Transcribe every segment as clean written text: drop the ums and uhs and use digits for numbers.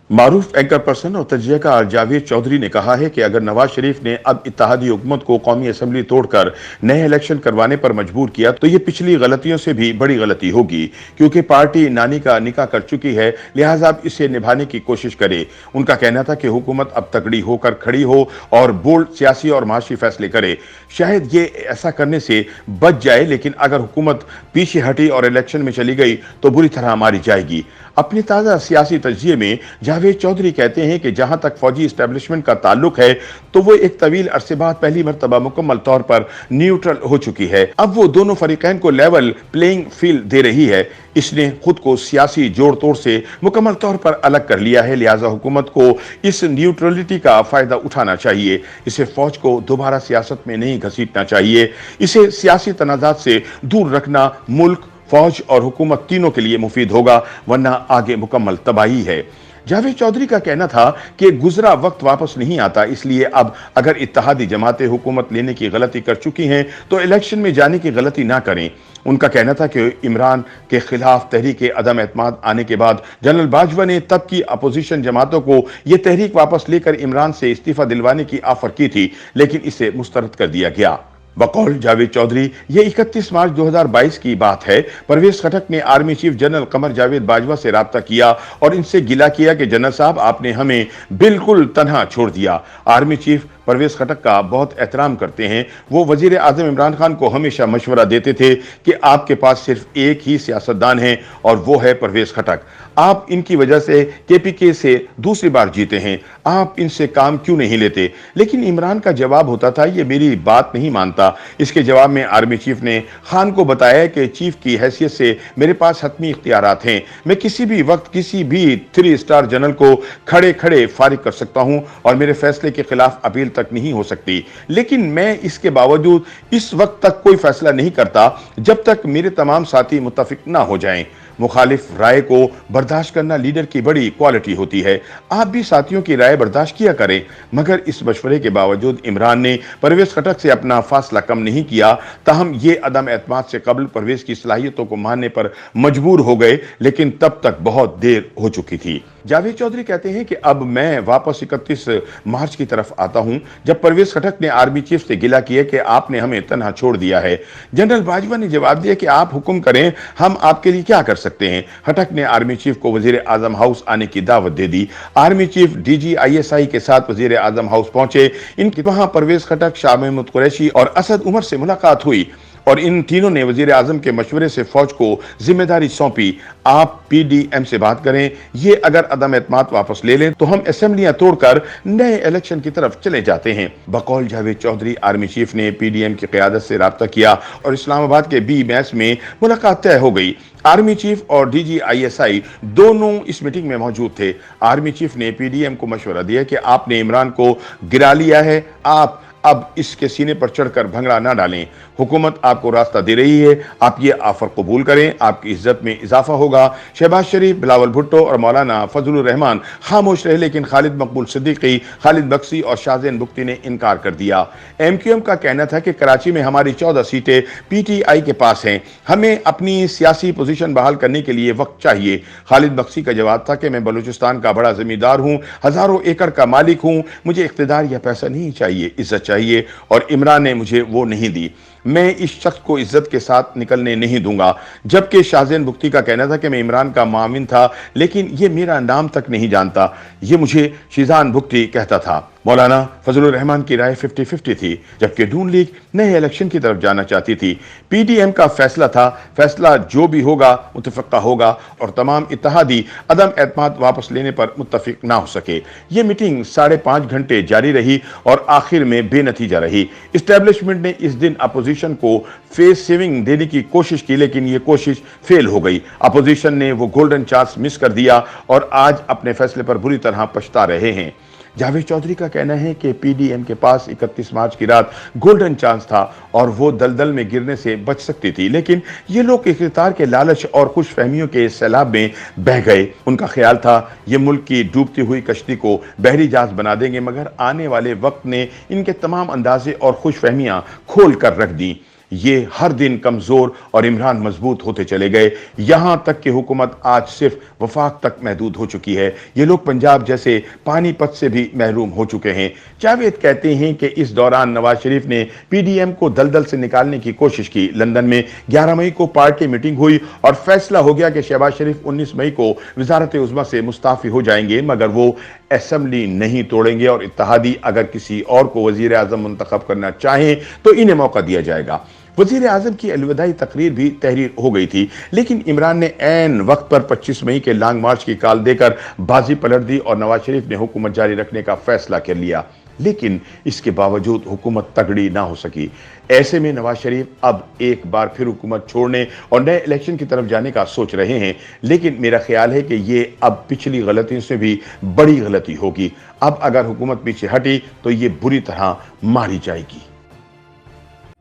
मारूफ anchor person और तजिया जावेद चौधरी ने कहा है कि अगर नवाज शरीफ ने अब इत्तेहादी हुकूमत को कौमी असम्बली तोड़कर नए इलेक्शन करवाने पर मजबूर किया तो ये पिछली गलतियों से भी बड़ी गलती होगी, क्योंकि पार्टी नानी का निकाह कर चुकी है, लिहाजा अब इसे निभाने की कोशिश करे। उनका कहना था कि हुकूमत अब तगड़ी होकर खड़ी हो और बोल्ड सियासी और माशी फैसले करे। शायद ये ऐसा करने से बच जाए, लेकिन अगर हुकूमत पीछे हटी और इलेक्शन में चली गई तो बुरी तरह मारी जाएगी। अपनी ताज़ा सियासी तजिए में जावेद चौधरी कहते हैं कि जहां तक फौजी इस्टेब्लिशमेंट का ताल्लुक है तो वो एक तवील अरसे बाद पहली मर्तबा मुकम्मल तौर पर न्यूट्रल हो चुकी है। अब वो दोनों फरीकैन को लेवल प्लेइंग फील्ड दे रही है। इसने खुद को सियासी जोड़ तोड़ से मुकम्मल तौर पर अलग कर लिया है, लिहाजा हुकूमत को इस न्यूट्रलिटी का फायदा उठाना चाहिए। इसे फौज को दोबारा सियासत में नहीं घसीटना चाहिए। इसे सियासी तनाज़ात से दूर रखना मुल्क, फौज और हुकूमत तीनों के लिए मुफीद होगा, वरना आगे मुकम्मल तबाही है। जावेद चौधरी का कहना था कि गुजरा वक्त वापस नहीं आता, इसलिए अब अगर इत्तेहादी जमातें हुकूमत लेने की गलती कर चुकी हैं तो इलेक्शन में जाने की गलती ना करें। उनका कहना था कि इमरान के खिलाफ तहरीक अदम एतमाद आने के बाद जनरल बाजवा ने तब की अपोजिशन जमातों को यह तहरीक वापस लेकर इमरान से इस्तीफा दिलवाने की ऑफर की थी, लेकिन इसे मुस्तरद कर दिया गया। बकौल जावेद चौधरी, ये 31 मार्च 2022 की बात है। परवेज खटक ने army chief general Qamar Javed Bajwa से राब्ता किया और इनसे गिला किया कि जनरल साहब, आपने हमें बिल्कुल तन्हा छोड़ दिया। आर्मी चीफ परवेज खटक का बहुत एहतराम करते हैं। वो वजीर आजम इमरान खान को हमेशा मशवरा देते थे कि आपके पास सिर्फ एक ही सियासतदान है और वो है परवेज खटक। आप इनकी वजह से केपीके से दूसरी बार जीते हैं, आप इनसे काम क्यों नहीं लेते? लेकिन इमरान का जवाब होता था, ये मेरी बात नहीं मानता। इसके जवाब में आर्मी चीफ ने खान को बताया कि चीफ की हैसियत से मेरे पास हतमी इख्तियारात हैं, मैं किसी भी वक्त किसी भी 3 स्टार जनरल को खड़े खड़े फारिग कर सकता हूं और मेरे फैसले के खिलाफ अपील तक नहीं हो सकती। लेकिन मैं इसके बावजूद इस वक्त तक कोई फैसला नहीं करता जब तक मेरे तमाम साथी मुत्तफिक ना हो जाएं। मुखालिफ राय को बर्दाश्त करना लीडर की बड़ी क्वालिटी होती है। आप भी साथियों की राय बर्दाश्त किया करें। मगर इस मशवरे के बावजूद इमरान ने परवेज खटक से अपना फासला कम नहीं किया। ताहम ये अदम एतमाद से कबल परवेज की सलाहियतों को मानने पर मजबूर हो गए, लेकिन तब तक बहुत देर हो चुकी थी। जावेद चौधरी कहते हैं कि अब मैं वापस 31 मार्च की तरफ आता हूं, जब परवेज खटक ने आर्मी चीफ से गिला किया कि आपने हमें तन्हा छोड़ दिया है। जनरल बाजवा ने जवाब दिया कि आप हुक्म करें, हम आपके लिए क्या कर सकते हैं। खटक ने आर्मी चीफ को वजीर आजम हाउस आने की दावत दे दी। आर्मी चीफ DGISI के साथ वजीर आजम हाउस पहुंचे। इनकी वहां परवेज खटक, शाह महमूद कुरैशी और असद उमर से मुलाकात हुई और इन तीनों ने वजीर आजम के मशवरे से फौज को जिम्मेदारी सौंपी। आप PDM से बात करें, ये अगर अदम एतमाद वापस ले लें तो हम असेंबलियां तोड़कर नए इलेक्शन की तरफ चले जाते हैं। बकौल जावेद चौधरी, आर्मी चीफ ने PDM की क़यादत से राब्ता किया और इस्लामाबाद के BMS में मुलाकात तय हो गई। आर्मी चीफ और DGISI दोनों इस मीटिंग में मौजूद थे। आर्मी चीफ ने PDM को मशवरा दिया कि आपने इमरान को गिरा लिया है, आप अब इसके सीने पर चढ़कर भंगड़ा ना डालें। हुकूमत आपको रास्ता दे रही है, आप ये ऑफर कबूल करें, आपकी इज्जत में इजाफा होगा। शहबाज शरीफ, बिलावल भुट्टो और मौलाना फजलुर रहमान खामोश रहे, लेकिन खालिद मकबूल सिद्दीकी, खालिद बख्शी और शाहजेन बुख्ती ने इनकार कर दिया। MQM का कहना था कि कराची में हमारी 14 सीटें PTI के पास हैं, हमें अपनी सियासी पोजीशन बहाल करने के लिए वक्त चाहिए। खालिद बख्शी का जवाब था कि मैं बलूचिस्तान का बड़ा जमींदार हूं, हजारों एकड़ का मालिक हूं, मुझे इख्तिदार या पैसा नहीं चाहिए, इज्जत चाहिए, और इमरान ने मुझे वो नहीं दी। मैं इस शख्स को इज्जत के साथ निकलने नहीं दूंगा। जबकि शाहजेन बुख्ती का कहना था कि मैं इमरान का मामिन था, लेकिन ये मेरा नाम तक नहीं जानता, ये मुझे शिजान बुख्ती कहता था। मौलाना फजलुर रहमान की राय 50-50 थी, जबकि नून लीग नए इलेक्शन की तरफ जाना चाहती थी। PDM का फैसला था, फैसला जो भी होगा मुतफक्का होगा और तमाम इत्तेहादी अदम एतमाद वापस लेने पर मुत्तफिक ना हो सके। ये मीटिंग 5.5 घंटे जारी रही और आखिर में बेनतीजा रही। इस्टेब्लिशमेंट ने इस दिन अपोजिशन को फेस सेविंग देने की कोशिश की, लेकिन ये कोशिश फेल हो गई। अपोजिशन ने वो गोल्डन चांस मिस कर दिया और आज अपने फैसले पर बुरी तरह पछता रहे हैं। जावेद चौधरी का कहना है कि PDM के पास 31 मार्च की रात गोल्डन चांस था और वो दलदल में गिरने से बच सकती थी, लेकिन ये लोग इख्तियार के लालच और खुशफहमियों के सैलाब में बह गए। उनका ख्याल था ये मुल्क की डूबती हुई कश्ती को बहरी जहाज बना देंगे, मगर आने वाले वक्त ने इनके तमाम अंदाजे और खुशफहमियां खोल कर रख दी। ये हर दिन कमजोर और इमरान मजबूत होते चले गए, यहां तक कि हुकूमत आज सिर्फ वफाक तक महदूद हो चुकी है। ये लोग पंजाब जैसे पानीपत से भी महरूम हो चुके हैं। जावेद कहते हैं कि इस दौरान नवाज शरीफ ने पीडीएम को दलदल से निकालने की कोशिश की। लंदन में 11 मई को पार्टी मीटिंग हुई और फैसला हो गया कि शहबाज शरीफ 19 मई को वजारत उज़्मा से मुस्ताफी हो जाएंगे, मगर वो असेंबली नहीं तोड़ेंगे और इत्तेहादी अगर किसी और को वजीर आजम मुंतखब करना चाहें तो इन्हें मौका दिया जाएगा। वजीर आजम की अलविदाई तकरीर भी तहरीर हो गई थी, लेकिन इमरान ने ऐन वक्त पर 25 मई के लॉन्ग मार्च की कॉल देकर बाजी पलट दी और नवाज शरीफ ने हुकूमत जारी रखने का फैसला कर लिया। लेकिन इसके बावजूद हुकूमत तगड़ी ना हो सकी। ऐसे में नवाज शरीफ अब एक बार फिर हुकूमत छोड़ने और नए इलेक्शन की तरफ जाने का सोच रहे हैं, लेकिन मेरा ख्याल है कि ये अब पिछली गलतियों से भी बड़ी गलती होगी। अब अगर हुकूमत पीछे हटी तो ये बुरी तरह मारी जाएगी।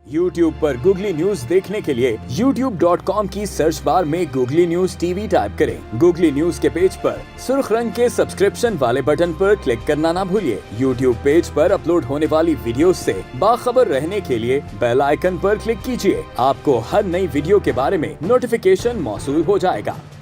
YouTube पर गूगली न्यूज देखने के लिए youtube.com की सर्च बार में गूगली न्यूज टीवी टाइप करें। गूगली न्यूज के पेज पर सुर्ख रंग के सब्सक्रिप्शन वाले बटन पर क्लिक करना ना भूलिए। YouTube पेज पर अपलोड होने वाली वीडियोस से बाखबर रहने के लिए बेल आइकन पर क्लिक कीजिए। आपको हर नई वीडियो के बारे में नोटिफिकेशन मौसूल हो जाएगा।